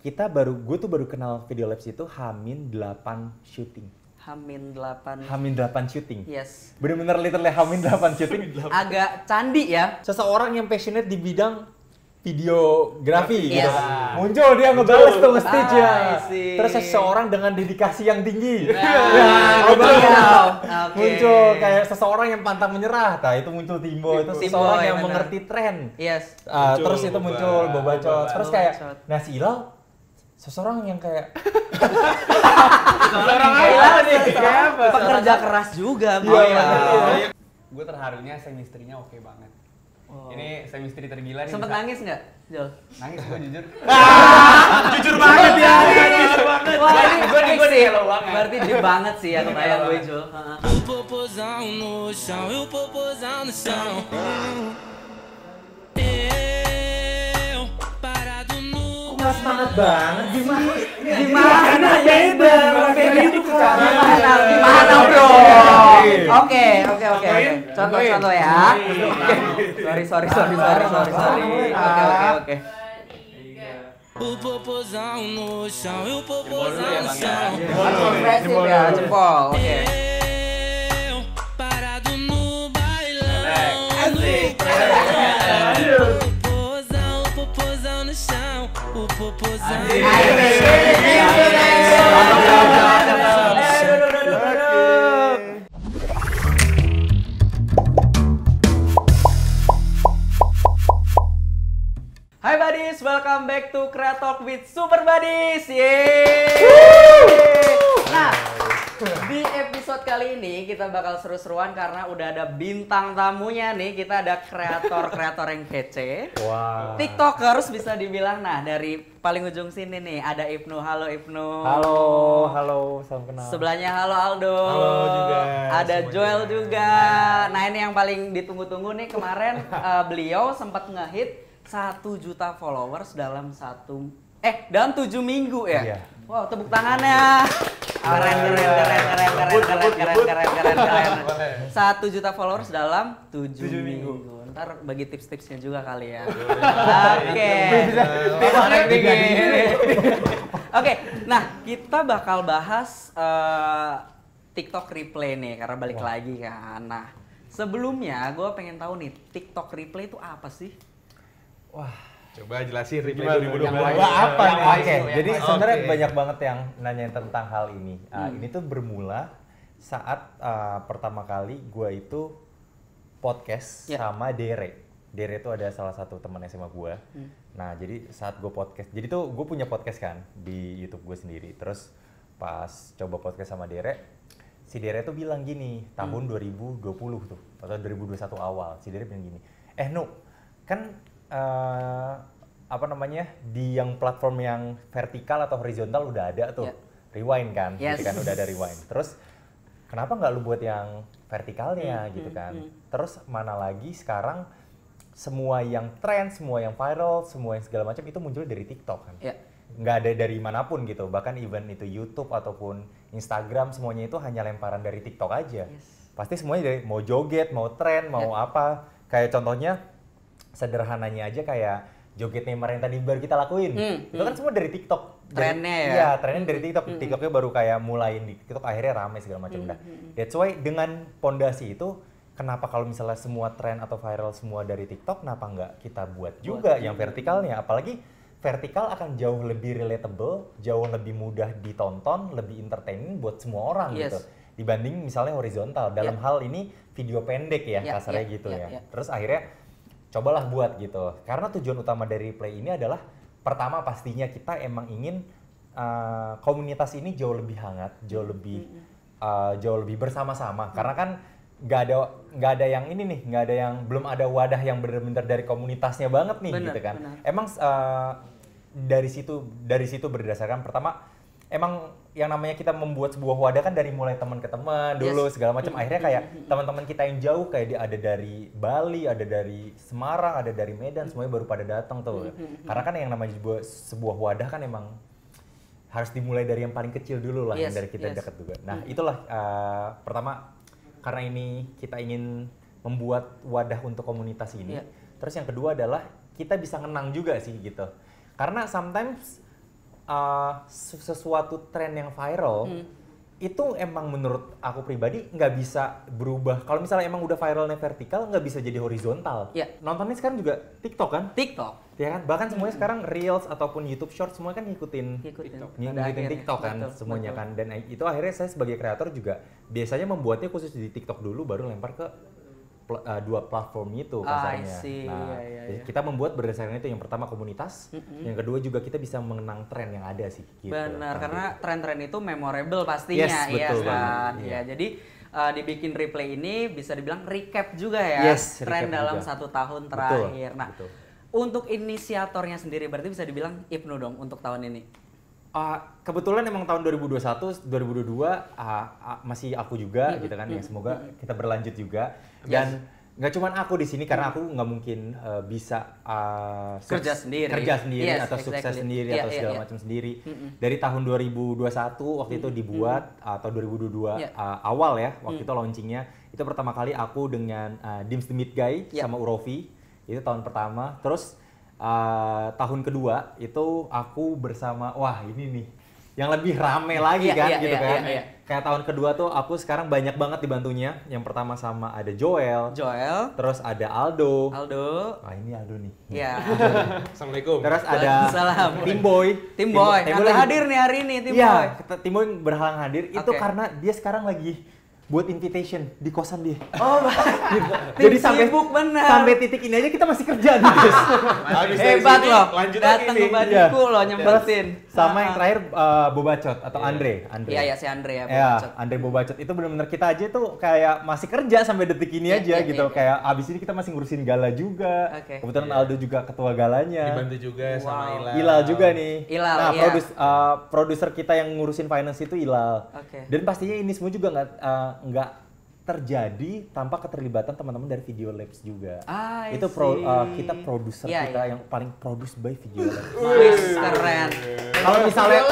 gue tuh baru kenal Video Labs itu H-8 syuting. H-8 syuting. Yes. Bener-bener literally H-8 syuting. Agak candi ya. Seseorang yang passionate di bidang videografi Yes. gitu. Muncul dia ngebales tuh nge-stage ya. Terus seseorang dengan dedikasi yang tinggi. Muncul kayak seseorang yang pantang menyerah. Nah, itu muncul Timbo, itu seseorang yang mengerti tren. Yes. Terus itu muncul Bobacot. Terus kayak nah si Ilal seseorang yang kayak pekerja keras juga. Gue terharunya chemistry-nya oke banget. Ini chemistry tergila nih. Sempet nangis nggak, Jol? Nangis gue jujur. Jujur banget ya. Jujur banget. Wah, ini Gue sih. hello banget. Berarti deep banget sih ya kebayang gue, Jol. Popozão no chão, e o popozão no chão. Parado no. nggak semangat banget Gimana ya itu? Gimana bro? Oke. Contoh ya. Sorry. Oke. O popozão no chão, e o popozão no chão. Ekspresif ya, jempol. Oke. Parado no bailão. O popozão no chão, o popozão. Hai buddies, welcome back to Kreatalk with Super Buddies. Nah, di episode kali ini kita bakal seru-seruan karena udah ada bintang tamunya nih. Kita ada kreator yang kece. Wow. TikTokers bisa dibilang. Nah, dari paling ujung sini nih ada Ibnu. Halo Ibnu. Halo, salam kenal. Sebelahnya halo Aldo. Halo juga. Ada Joel juga. Nah, ini yang paling ditunggu-tunggu nih kemarin beliau sempat ngehit 1 juta followers dalam 7 minggu ya? Iya. Wow, tepuk tangannya. Keren. 1 juta followers dalam 7 minggu. Ntar bagi tips-tipsnya juga kali ya. Oke, nah kita bakal bahas TikTok replay nih karena balik lagi kan. Nah, sebelumnya gue pengen tahu nih TikTok replay itu apa sih? Wah, coba jelasin replay Yang 2022 apa nih? Oke, Jadi sebenarnya banyak banget yang nanya tentang hal ini. Ini tuh bermula saat pertama kali gue itu podcast sama Dere. Dere itu ada salah satu teman SMA gue. Nah, jadi saat gue podcast, jadi tuh gue punya podcast kan di YouTube gue sendiri. Terus pas coba podcast sama Dere, si Dere tuh bilang gini, tahun 2020 tuh, atau 2021 awal, si Dere bilang gini, Nu, kan di yang platform yang vertikal atau horizontal udah ada tuh, rewind kan, gitu kan, udah ada rewind. Terus kenapa nggak lu buat yang vertikalnya gitu kan? Terus mana lagi sekarang semua yang tren, semua yang viral, semua yang segala macam itu muncul dari TikTok kan? Nggak ada dari manapun gitu, bahkan even itu YouTube ataupun Instagram semuanya itu hanya lemparan dari TikTok aja. Pasti semuanya dari mau joget, mau tren, mau apa. Kayak contohnya sederhananya aja kayak joget Neymar yang tadi baru kita lakuin. Itu kan semua dari TikTok. Trennya ya? Iya, trennya dari TikTok. TikToknya baru kayak mulain di TikTok, akhirnya rame segala macam. That's why dengan pondasi itu, kenapa kalau misalnya semua tren atau viral semua dari TikTok, kenapa nggak kita buat juga yang vertikalnya? Apalagi vertikal akan jauh lebih relatable, jauh lebih mudah ditonton, lebih entertaining buat semua orang gitu. Dibanding misalnya horizontal. Dalam hal ini video pendek ya, kasarnya gitu ya. Terus akhirnya cobalah buat gitu. Karena tujuan utama dari Play ini adalah pertama pastinya kita emang ingin komunitas ini jauh lebih hangat, jauh lebih bersama-sama. Karena kan nggak ada yang ini nih, belum ada wadah yang benar-benar dari komunitasnya banget nih gitu kan. Emang dari situ berdasarkan pertama emang yang namanya kita membuat sebuah wadah kan dari mulai teman ke teman dulu segala macam. Akhirnya kayak teman-teman kita yang jauh kayak ada dari Bali, ada dari Semarang, ada dari Medan, semuanya baru pada datang tuh. Karena kan yang namanya sebuah wadah kan emang harus dimulai dari yang paling kecil dulu lah, yang dari kita dekat juga. Nah, itulah pertama karena ini kita ingin membuat wadah untuk komunitas ini. Terus yang kedua adalah kita bisa ngenang juga sih gitu. Karena sometimes sesuatu tren yang viral itu emang menurut aku pribadi nggak bisa berubah. Kalau misalnya emang udah viralnya vertikal, nggak bisa jadi horizontal. Iya. Nontonnya sekarang juga TikTok kan? TikTok. Ya kan? Bahkan semuanya sekarang Reels ataupun YouTube Short semua kan ngikutin Pada akhirnya. TikTok kan semuanya kan. Dan itu akhirnya saya sebagai kreator juga biasanya membuatnya khusus di TikTok dulu baru lempar ke dua platform itu kasarnya. Nah, kita membuat berdasarkan itu. Yang pertama komunitas, yang kedua juga kita bisa mengenang tren yang ada sih. Gitu. Benar, karena tren-tren itu memorable pastinya, yes, betul kan. banget. Ya, jadi dibikin replay ini bisa dibilang recap juga ya, tren dalam juga. 1 tahun terakhir. Betul, Nah, betul. untuk inisiatornya sendiri berarti bisa dibilang Ibnu dong untuk tahun ini. Kebetulan emang tahun 2021, 2022 masih aku juga gitu kan. Ya semoga kita berlanjut juga. Dan nggak cuma aku di sini karena aku nggak mungkin bisa kerja sendiri atau sukses sendiri atau segala macam sendiri. Dari tahun 2021 waktu itu dibuat atau 2022 awal ya waktu itu launchingnya itu pertama kali aku dengan Dims the Meat Guy sama Urofi itu tahun pertama. Terus tahun kedua itu aku bersama ini nih yang lebih rame lagi kayak tahun kedua tuh aku sekarang banyak banget dibantunya. Yang pertama sama ada Joel, terus ada Aldo. Ini Aldo nih. Iya. Assalamualaikum. Terus ada Tim Boy nggak hadir nih hari ini Tim Boy. Iya, Tim Boy berhalang hadir itu karena dia sekarang lagi buat invitation di kosan dia. Jadi sampai titik ini aja kita masih kerja nih guys. Hebat loh. Lanjut datang ke Badiku loh nyempetin. Sama yang terakhir Bobacot atau Andre. Iya si Andre ya Bobacot. Andre Bobacot itu benar-benar kita aja tuh kayak masih kerja sampai detik ini aja gitu. Kayak abis ini kita masih ngurusin gala juga. Kebetulan Aldo juga ketua galanya. Dibantu juga sama Ilal juga nih. Ilal, produser kita yang ngurusin finance itu Ilal. Dan pastinya ini semua juga nggak terjadi tanpa keterlibatan teman-teman dari Video Labs juga. Itu kita produser kita yang paling produce by Video Labs. Keren. Kalau misalnya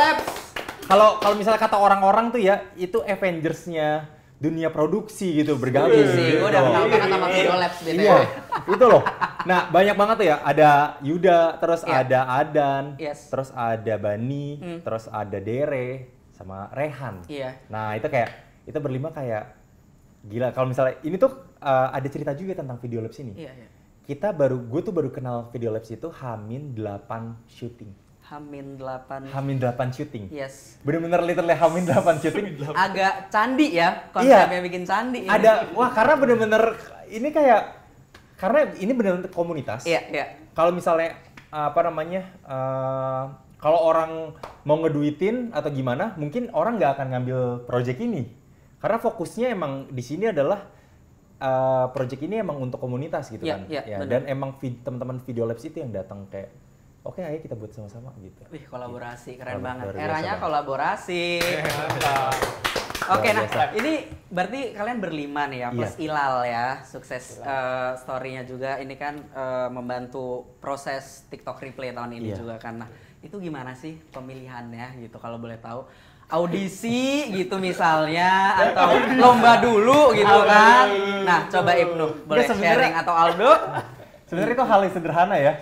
kalau misalnya kata orang-orang tuh ya itu Avengers-nya dunia produksi gitu bergabung. Gue udah kenal banget sama Video Labs gitu. Iya, itu loh. Nah banyak banget tuh ya. Ada Yuda, terus ada Adan, terus ada Bani, terus ada Dere, sama Rehan. Nah itu berlima kayak gila. Kalau misalnya ini tuh ada cerita juga tentang Video Labs ini. Gue tuh baru kenal Video Labs itu H-8 syuting. H-8 syuting. Yes. Bener-bener literally H-8 syuting. Agak candi ya konsepnya bikin candi. Karena bener-bener ini kayak karena ini bener-bener komunitas. Kalau misalnya kalau orang mau ngeduitin atau gimana, mungkin orang nggak akan ngambil project ini. Karena fokusnya emang di sini adalah project ini emang untuk komunitas gitu kan. Dan emang teman-teman Video Labs itu yang datang kayak oke, ayo kita buat sama-sama gitu. Wih, kolaborasi keren banget. Eranya kolaborasi. Oke, nah ini berarti kalian berlima nih ya, plus Ilal ya, sukses story-nya juga. Ini kan membantu proses TikTok Replay tahun ini juga kan. Nah, itu gimana sih pemilihannya gitu kalau boleh tahu? Audisi gitu misalnya atau lomba dulu gitu kan. Nah, coba Ibnu boleh sharing atau Aldo? Sebenarnya itu hal yang sederhana ya.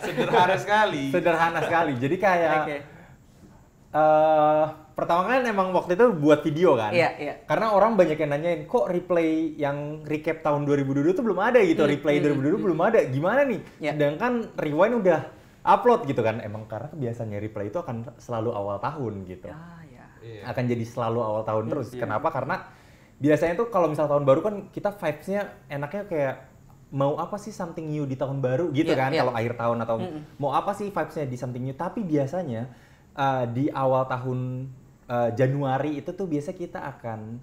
Sederhana sekali. Jadi kayak pertama kan emang waktu itu buat video kan. Karena orang banyak yang nanyain kok replay yang recap tahun 2022 tuh belum ada gitu. Replay 2022 belum ada. Gimana nih? Sedangkan Rewind udah upload gitu kan. Emang karena biasanya replay itu akan selalu awal tahun gitu. Akan jadi selalu awal tahun terus. Kenapa? Karena biasanya tuh kalau misal tahun baru kan kita vibes-nya enaknya kayak mau apa sih something new di tahun baru gitu kan. Kalau akhir tahun atau mau apa sih vibes-nya di something new. Tapi biasanya di awal tahun Januari itu tuh biasa kita akan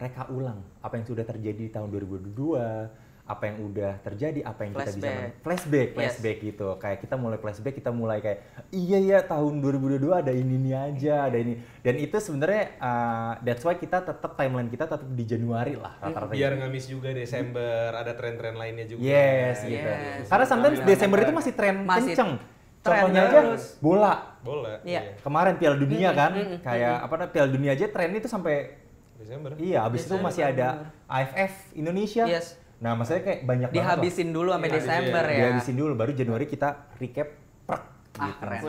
reka ulang apa yang sudah terjadi di tahun 2022, apa yang udah terjadi, apa yang kita bisa flashback gitu. Kayak kita mulai flashback, kita mulai kayak iya tahun 2022 ada ini aja, ada ini. Dan itu sebenarnya that's why kita tetap timeline kita tetap di Januari lah rata-rata. Biar nggak miss juga Desember, ada tren-tren lainnya juga. Gitu. Karena sometimes Desember itu masih tren kenceng. Contohnya aja bola. Kemarin Piala Dunia kan, kayak Piala Dunia aja tren itu sampai Desember. Iya, abis itu masih ada AFF Indonesia. Nah, maksudnya kayak banyak dihabisin dulu sampai Desember ya. Dihabisin dulu, baru Januari kita recap Ah keren.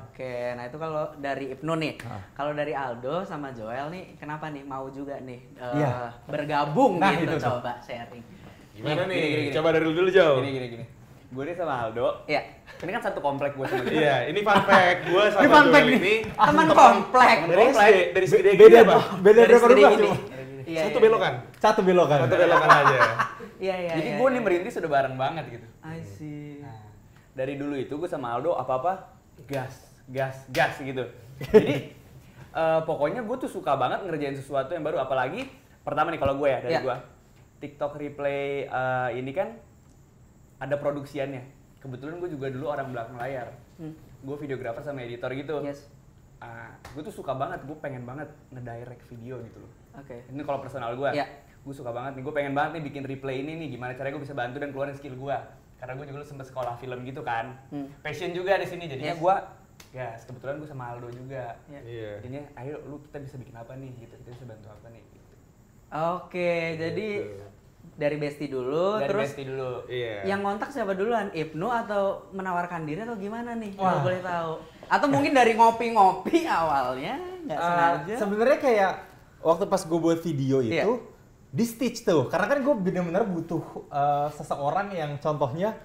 Oke, nah itu kalau dari Ibnu nih. Kalau dari Aldo sama Joel nih, kenapa nih mau juga nih bergabung gitu itu coba sharing. Gimana nih? Coba dari dulu Jauh. Gini. Gue nih sama Aldo. Iya. Ini kan satu komplek gue sama dia. Iya, ini fun fact. Gue sama Joel ini teman komplek. dari segede gini apa? Beda berapa rumah? Satu belokan. Satu belokan aja. Iya. Jadi gue nih merintis udah bareng banget gitu. I see. Nah, dari dulu itu gue sama Aldo apa-apa gas gitu. Jadi pokoknya gue tuh suka banget ngerjain sesuatu yang baru. Apalagi pertama nih kalau gue ya dari gue TikTok replay ini kan ada produksiannya. Kebetulan gue juga dulu orang belakang layar. Gue videografer sama editor gitu. Yes. Gue tuh suka banget, gue pengen banget ngedirect video gitu loh. Oke. Ini kalau personal gue. Gue suka banget nih, gue pengen banget nih bikin replay ini nih. Gimana caranya gue bisa bantu dan keluarin skill gue. Karena gue juga dulu sempet sekolah film gitu kan. Passion juga di sini. Jadinya gue, kebetulan gue sama Aldo juga. Iya. Jadinya, ayo lu kita bisa bikin apa nih gitu. Kita bisa bantu apa nih gitu. Oke, jadi dari Besti dulu, Iya. Yang ngontak siapa duluan? Ibnu atau menawarkan diri atau gimana nih? Kalau boleh tahu. Atau mungkin dari ngopi-ngopi awalnya nggak sengaja. Sebenarnya kayak waktu pas gue buat video itu di stitch tuh, karena kan gue bener-bener butuh seseorang yang contohnya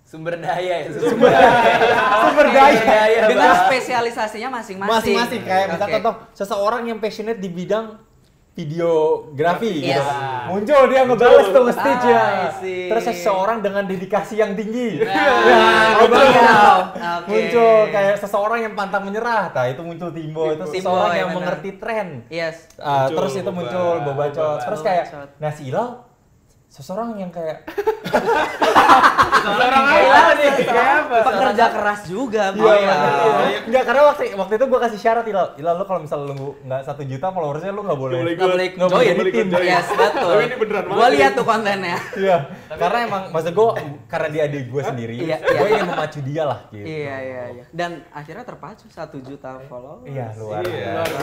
Sumber daya ya. Sumber daya dengan spesialisasinya masing-masing. Kayak misalnya contoh seseorang yang passionate di bidang videografi gitu. Muncul dia ngebales tuh nge-stitch ya. Terus seseorang dengan dedikasi yang tinggi. Muncul kayak seseorang yang pantang menyerah. Nah, itu muncul Timbo, itu seseorang yang mengerti tren. Terus itu muncul Bobacot. Terus kayak si Ilal seseorang yang kayak seseorang apa nih? Kayak apa? Pekerja keras juga. Enggak, karena waktu itu gue kasih syarat Ilal lu kalau misalnya lu nggak 1 juta followersnya lu nggak boleh join. Yes, betul. Tapi ini beneran banget. Gue lihat tuh kontennya. Iya, karena emang maksud gue karena dia adik gue sendiri, gue ingin memacu dia lah gitu. Iya. Dan akhirnya terpacu 1 juta followers. Iya, luar biasa.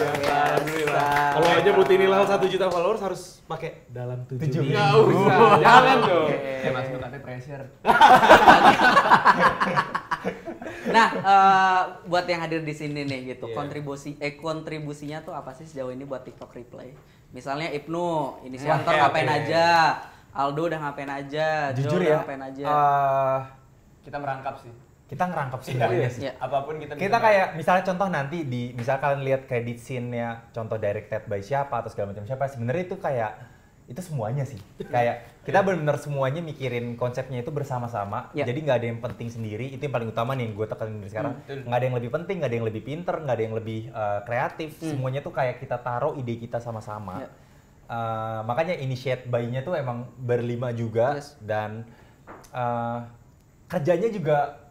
Kalau aja Putih Nilal 1 juta followers harus pakai dalam 7 minggu. Jangan dong. Mas lu katanya pressure. Nah, buat yang hadir di sini nih gitu, kontribusinya tuh apa sih sejauh ini buat TikTok Replay? Misalnya Ibnu, inisiator ngapain aja, Aldo udah ngapain aja, jujur Joe ya, ngapain aja. Kita merangkap sih. Kita ngerangkap semuanya sih. Apapun kita kayak misalnya contoh nanti misal kalian lihat credit scene-nya, contoh directed by siapa atau segala macam siapa, sebenarnya itu kayak itu semuanya sih. Kayak kita benar-benar semuanya mikirin konsepnya itu bersama-sama. Jadi nggak ada yang penting sendiri. Itu yang paling utama nih yang gue tekanin dari sekarang. Nggak ada yang lebih penting, nggak ada yang lebih pinter, nggak ada yang lebih kreatif. Semuanya tuh kayak kita taruh ide kita sama-sama. Makanya initiate by-nya tuh emang berlima juga. Dan kerjanya juga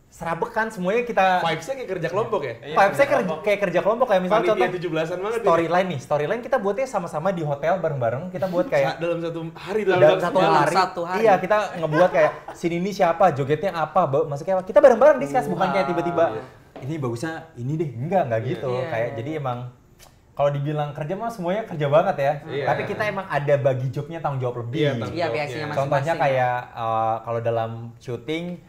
serabekan, semuanya kita vibes-nya kayak kerja kelompok ya? Vibes-nya kayak kerja kelompok, kayak misalnya contoh 17-an banget storyline kita buatnya sama-sama di hotel bareng-bareng, kita buat kayak dalam satu hari. Iya, kita ngebuat kayak scene ini siapa, jogetnya apa, maksudnya kita bareng-bareng discuss, bukan kayak tiba-tiba ini bagusnya ini deh, enggak gitu. Kayak jadi emang kalau dibilang kerja mah semuanya kerja banget ya. Tapi kita emang ada bagi jobnya, tanggung jawab lebih. Iya, biasanya masing-masing. Contohnya kayak kalau dalam syuting,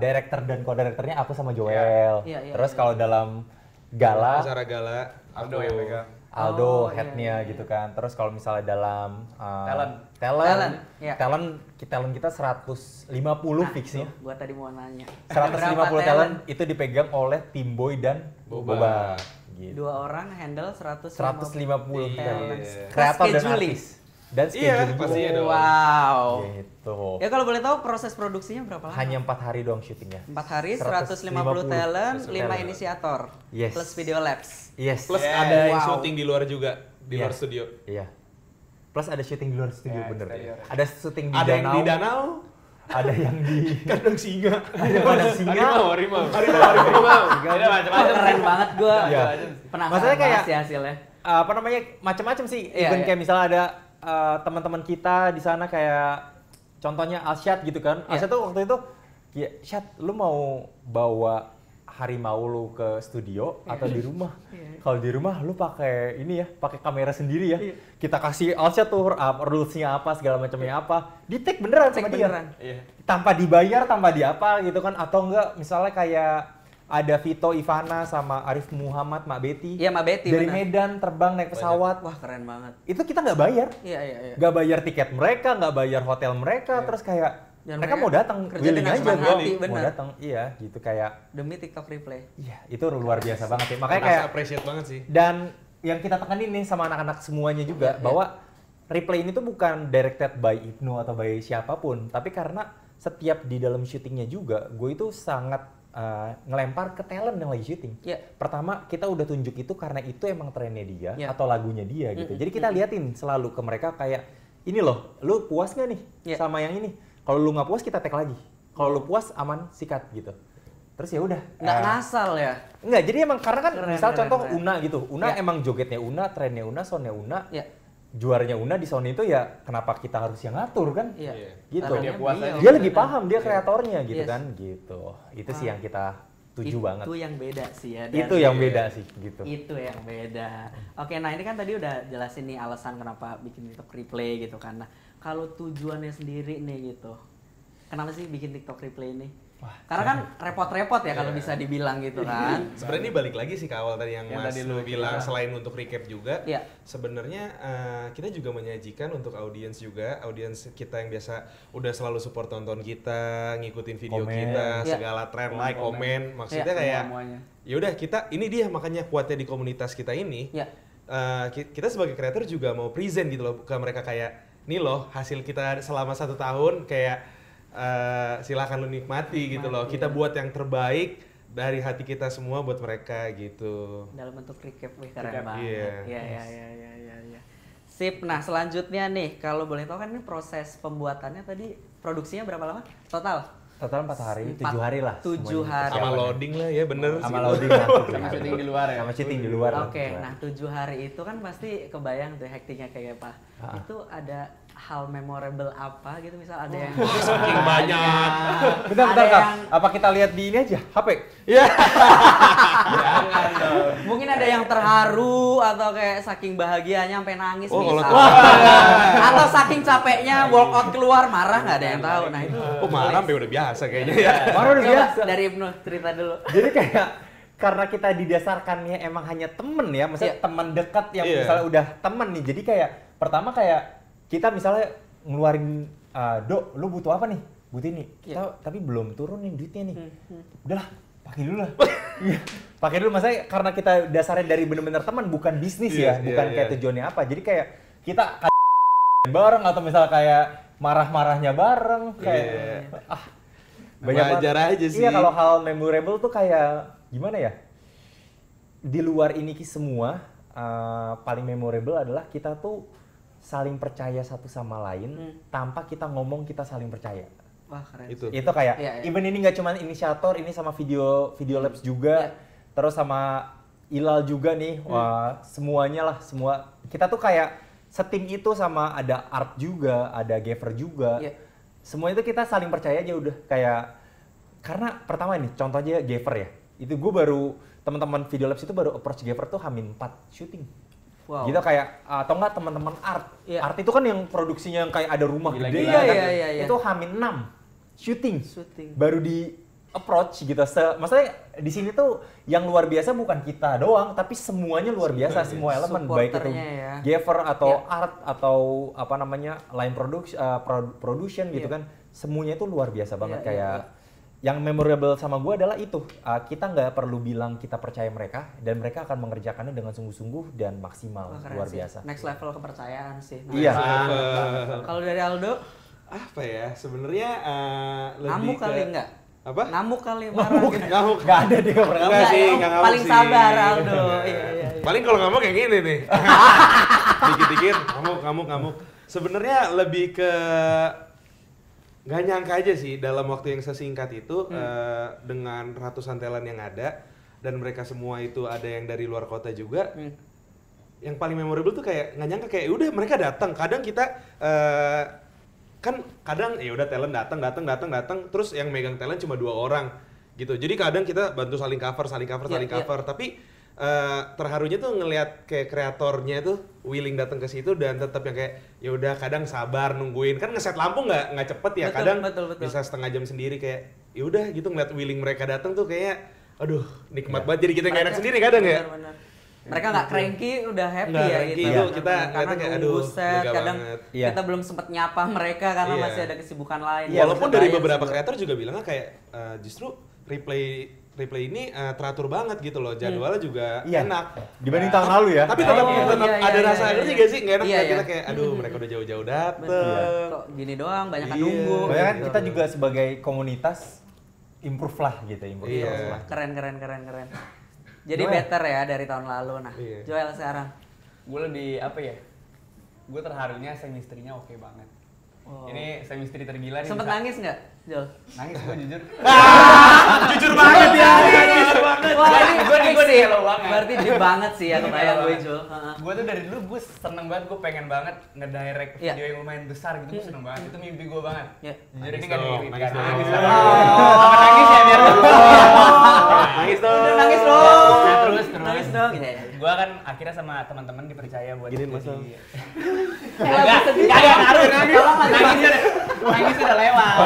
director dan co-directornya aku sama Joel. Terus kalau dalam acara gala, Aldo yang pegang. Aldo headnya gitu kan. Terus kalau misalnya dalam talent kita 150 fixnya. Gua tadi mau nanya. 150 talent itu dipegang oleh Timboy dan Boba. Gitu. 2 orang handle 150 talent. Kreator dan artis. Dan schedule pastinya dong. Wow. Gitu. Ya kalau boleh tahu proses produksinya berapa lama? Hanya 4 hari doang syutingnya. 4 hari, 150 talent, 5 inisiator. Plus video labs. Plus ada yang syuting di luar juga, di luar studio. Iya. Plus ada syuting di luar studio, bener. Ada syuting di Ada danau. yang di danau. Ada yang di kandang singa. Harimau. Macam-macam. Keren banget gua. Penasaran. Maksudnya kayak hasilnya. Macam-macam sih. Even kayak misalnya ada teman-teman kita di sana kayak contohnya Alsyad gitu kan. Alsyad tuh waktu itu, ya Syad, lu mau bawa harimau lu ke studio atau di rumah. Kalau di rumah lu pakai ini ya, pakai kamera sendiri ya. Kita kasih outset tuh rules-nya apa, segala macamnya apa. Di-take beneran sama dia. Tanpa dibayar, tanpa di apa gitu kan, atau enggak misalnya kayak ada Vito Ivana sama Arif Muhammad, Mak Betty. Iya, Mak Betty dari bener. Medan terbang naik pesawat. Wah, keren banget. Itu kita nggak bayar. Iya. Nggak bayar tiket mereka, nggak bayar hotel mereka, terus kayak Dan mereka mau datang, willing aja mau datang, iya gitu kayak demi TikTok Replay. Iya, itu luar biasa banget ya. Makanya Merasa kayak appreciate banget sih. Dan yang kita tekanin nih sama anak-anak semuanya juga bahwa Replay ini tuh bukan directed by Ibnu atau by siapapun, tapi karena setiap di dalam syutingnya juga, gue itu sangat ngelempar ke talent yang lagi syuting. Pertama, kita udah tunjuk itu karena itu emang trennya dia atau lagunya dia gitu. Jadi kita liatin selalu ke mereka kayak, ini loh, lu puas gak nih sama yang ini? Kalau lu nggak puas kita tag lagi. Kalau lu puas aman sikat gitu. Terus ya udah. Nggak ngasal ya? Nggak, jadi emang karena kan misal contoh Una gitu. Una emang jogetnya Una, trennya Una, soundnya Una. Juaranya Una di sound itu ya kenapa kita harus yang ngatur kan? Gitu. Dia lebih paham, dia kreatornya gitu kan. Gitu. Itu sih yang kita tuju banget. Itu yang beda sih ya. Itu yang beda sih gitu. Itu yang beda. Oke, nah ini kan tadi udah jelasin nih alasan kenapa bikin TikTok Replay gitu kan. Nah, kalau tujuannya sendiri nih gitu. Kenapa sih bikin TikTok Replay ini? Karena kan repot-repot ya kalau bisa dibilang gitu kan. Sebenarnya ini balik lagi sih ke awal tadi yang Mas tadi lu bilang, selain untuk recap juga, Iya. sebenarnya kita juga menyajikan untuk audiens juga, audiens kita yang biasa udah selalu support tonton kita, ngikutin video kita, segala tren, like, komen, maksudnya kayak ya udah kita ini dia makanya kuatnya di komunitas kita ini. Kita sebagai kreator juga mau present gitu loh ke mereka kayak, nih loh hasil kita selama 1 tahun kayak silakan lu nikmati gitu loh. Kita buat yang terbaik dari hati kita semua buat mereka gitu. Dalam bentuk recap, keren banget. Iya. Sip. Nah, selanjutnya nih, kalau boleh tahu kan ini proses pembuatannya tadi produksinya berapa lama? Total 4 hari, 7 hari lah. 7 hari. Sama loading lah ya, bener. Sama loading lah. Sama syuting di luar ya. Sama syuting di luar. Oke, nah 7 hari itu kan pasti kebayang tuh hektiknya kayak apa. Itu ada hal memorable apa gitu, misal ada yang Saking banyak. Bentar, Kak. Apa kita lihat di ini aja? HP? Iya. mungkin ada yang terharu atau kayak saking bahagianya sampai nangis misal. Atau saking capeknya walk out keluar marah, nggak ada yang tahu. Nah itu. Marah sampai udah biasa kayaknya ya. Marah udah biasa. Dari Ibnu cerita dulu. Jadi kayak karena kita didasarkannya emang hanya temen ya, maksudnya teman dekat yang misalnya udah temen nih. Jadi kayak pertama kayak kita misalnya ngeluarin, Dok, lu butuh apa nih? Butuh ini. Kita tapi belum turun nih duitnya nih. Udahlah, pakai dulu lah. Pakai dulu, maksudnya karena kita dasarnya dari bener-bener teman, bukan bisnis ya, bukan kayak tujuannya apa. Jadi kayak kita bareng atau misalnya kayak marah-marahnya bareng kayak banyak Wajar aja sih. Iya, kalau hal memorable tuh kayak gimana ya? Di luar ini semua paling memorable adalah kita tuh saling percaya satu sama lain tanpa kita ngomong, kita saling percaya. Wah, keren. Itu kayak even ini nggak cuma inisiator, ini sama video labs juga, terus sama Ilal juga nih. Wah, semuanya lah, semua kita tuh kayak setim itu, sama ada Art juga, ada Gaver juga. Semua itu kita saling percaya aja udah kayak, karena pertama nih contoh aja Gaver ya. Itu gue baru, teman-teman video labs itu baru approach Gaver tuh H-4 syuting. Wow. Gitu kayak, atau enggak teman-teman Art. Art itu kan yang produksinya yang kayak ada rumah gede kan. Itu H-6 syuting. Baru di approach gitu. Maksudnya di sini tuh yang luar biasa bukan kita doang, tapi semuanya luar biasa, semua elemen, baik itu Gaver atau Art atau apa namanya line production gitu kan. Semuanya itu luar biasa banget kayak. Yang memorable sama gue adalah itu, kita nggak perlu bilang kita percaya mereka, dan mereka akan mengerjakannya dengan sungguh-sungguh dan maksimal. Luar biasa. Next level kepercayaan sih. Iya. Kalau dari Aldo? Apa ya, sebenarnya lebih ngamuk kali enggak? Apa? Ngamuk kali, marah gitu. Ngamuk. Nggak ada dia nggak pernah ngamuk. Sih, nggak ngamuk paling sih. sabar Aldo. Iya. Paling kalau ngamuk kayak gini nih. Dikit-dikit ngamuk. Sebenarnya lebih ke nggak nyangka aja sih dalam waktu yang sesingkat itu dengan ratusan talent yang ada dan mereka semua itu ada yang dari luar kota juga. Yang paling memorable tuh kayak nggak nyangka, kayak udah mereka datang. Kadang kita kan kadang ya udah talent datang terus yang megang talent cuma 2 orang. gitu. Jadi kadang kita bantu saling cover, tapi terharunya tuh ngelihat kayak kreatornya tuh willing datang ke situ dan tetap yang kayak ya udah kadang sabar nungguin kan ngeset lampu nggak cepet ya, kadang bisa setengah jam sendiri kayak ya udah gitu ngeliat willing mereka datang tuh kayak aduh nikmat banget, jadi kita nggak enak sendiri kadang ya. Mereka nggak cranky udah happy ya gitu. Itu kita karena kayak aduh kadang kita belum sempet nyapa mereka karena masih ada kesibukan lain. Walaupun dari beberapa kreator juga bilangnya kayak justru replay ini teratur banget gitu loh, jadwalnya juga enak dibanding tahun lalu ya. Tapi tetap ada rasa ngerti gak sih, nggak enak kita kayak aduh mereka udah jauh-jauh dateng kok gini doang, banyak nunggu. Makanya kan kita juga sebagai komunitas improve lah gitu, Keren. Jadi better ya dari tahun lalu. Nah, Joel sekarang. Gue lebih apa ya? Gue terharunya chemistry-nya oke banget. Ini chemistry tergila nih. Sempet nangis nggak, Joel? Nangis gue jujur. Jujur banget ya. Jujur banget. Wah, ini gue sih lo banget. Berarti deep banget sih ya kebayang gue, Joel. Gue tuh dari dulu gue seneng banget, gue pengen banget ngedirect video yang lumayan besar gitu, gue seneng banget. Itu mimpi gue banget. Jujur ini nggak diimpikan. Nangis ya biar nangis dong. Nangis dong. Terus. Nangis dong. Gue kan akhirnya sama teman-teman dipercaya buat gini Mas. Enggak ngaruh. Nangis udah lewat.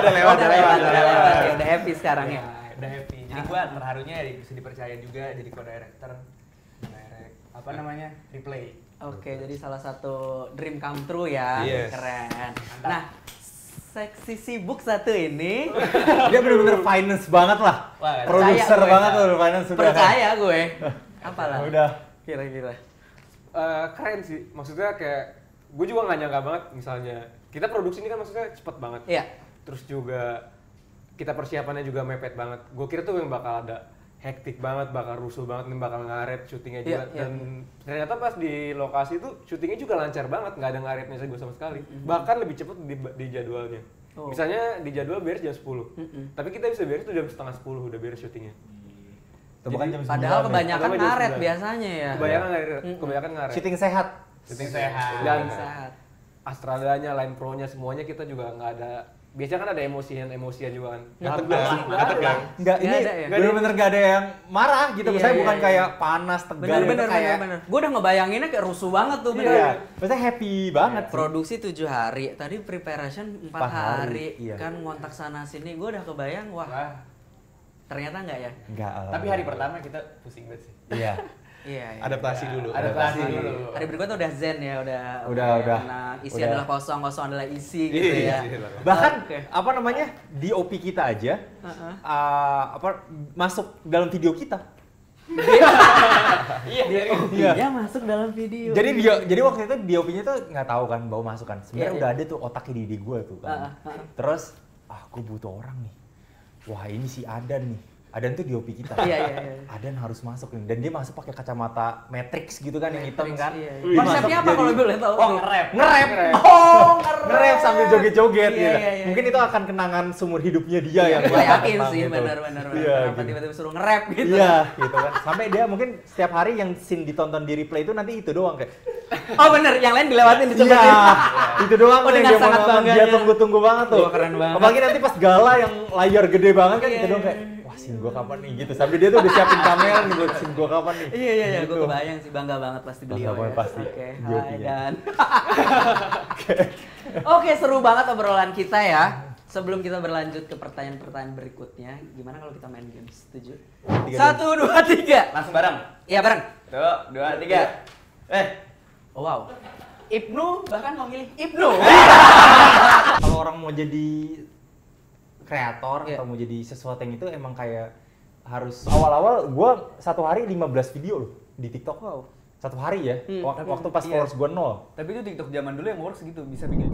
Udah happy sekarang ya. Udah happy. Jadi gue terharunya bisa dipercaya juga jadi co-director. Apa namanya? Replay. Oke, jadi salah satu dream come true ya. Keren. Nah, seksi sibuk satu ini dia bener-bener finance banget lah. Produser banget tuh finance sudah. Percaya gue. Apalah. Udah. Kira-kira. Keren sih. Maksudnya kayak gue juga nggak nyangka banget misalnya kita produksi ini kan maksudnya cepet banget. Iya. Terus juga kita persiapannya juga mepet banget. Gue kira tuh yang bakal ada hektik banget, bakal rusuh banget, nih bakal ngaret syutingnya juga. Dan ternyata pas di lokasi itu syutingnya juga lancar banget, nggak ada ngaretnya gue sama sekali. Bahkan lebih cepet di jadwalnya. Misalnya di jadwal beres jam 10, tapi kita bisa beres tuh jam setengah 10 udah beres syutingnya. Padahal kebanyakan ngaret biasanya ya. Kebanyakan ngaret. Syuting sehat. Dan Astradanya, Line Pro-nya semuanya kita juga nggak ada. Biasanya kan ada emosian juga kan. Nggak tegang. Enggak, ini bener-bener gak ada yang marah gitu. Misalnya bukan kayak panas, tegang. Bener. Gue udah ngebayanginnya kayak rusuh banget tuh, bener. Maksudnya happy banget. Produksi 7 hari, tadi preparation 4 hari. Kan ngontak sana sini, gue udah kebayang, wah. Ternyata enggak ya? Enggak. Tapi hari pertama kita pusing banget sih. Iya. Iya. Adaptasi dulu. Hari berikutnya udah zen ya, udah. Karena isi adalah kosong adalah isi gitu ya. Bahkan apa namanya DOP kita aja masuk dalam video kita. Dia masuk dalam video. Jadi waktu itu DOP-nya tuh nggak tahu kan bahwa masuk kan. Sebenarnya udah ada tuh otaknya di gue tuh kan. Terus gue butuh orang nih. Wah ini si Adan nih. Adan tuh DOP kita. Adan harus masuk nih. Dan dia masuk pakai kacamata matrix gitu kan yang hitam kan. Konsepnya apa kalau boleh tahu? Nge-rap sambil joget-joget gitu. Mungkin itu akan kenangan seumur hidupnya dia yang gue yakin sih benar. Kenapa tiba-tiba suruh nge-rap gitu. Iya, gitu kan. Sampai dia mungkin setiap hari yang scene ditonton di replay itu nanti itu doang kayak. Oh bener, yang lain dilewatin dicobain. Iya, itu doang dengan dia sangat bangganya. Dia tunggu-tunggu banget tuh. Keren banget. Apalagi nanti pas gala yang layar gede banget kan itu doang kayak scene gua kapan nih gitu. Sampai dia tuh udah siapin kamera nih buat scene gua kapan nih. Iya, gitu. gua kebayang sih, bangga banget pasti beliau ya. Pasti. Oke, hai Dan. Oke, seru banget obrolan kita ya. Sebelum kita berlanjut ke pertanyaan-pertanyaan berikutnya, gimana kalau kita main games? Setuju? 1, 2, 3. Langsung bareng. Iya, bareng. 1, 2, 3. Oh, wow. Ibnu bahkan mau milih Ibnu. Kalau orang mau jadi kreator atau mau jadi sesuatu yang itu emang kayak harus awal-awal gua 1 hari 15 video loh di TikTok. Wow. 1 hari ya. Waktu pas followers gua 0. Tapi itu TikTok zaman dulu yang works gitu, bisa bikin.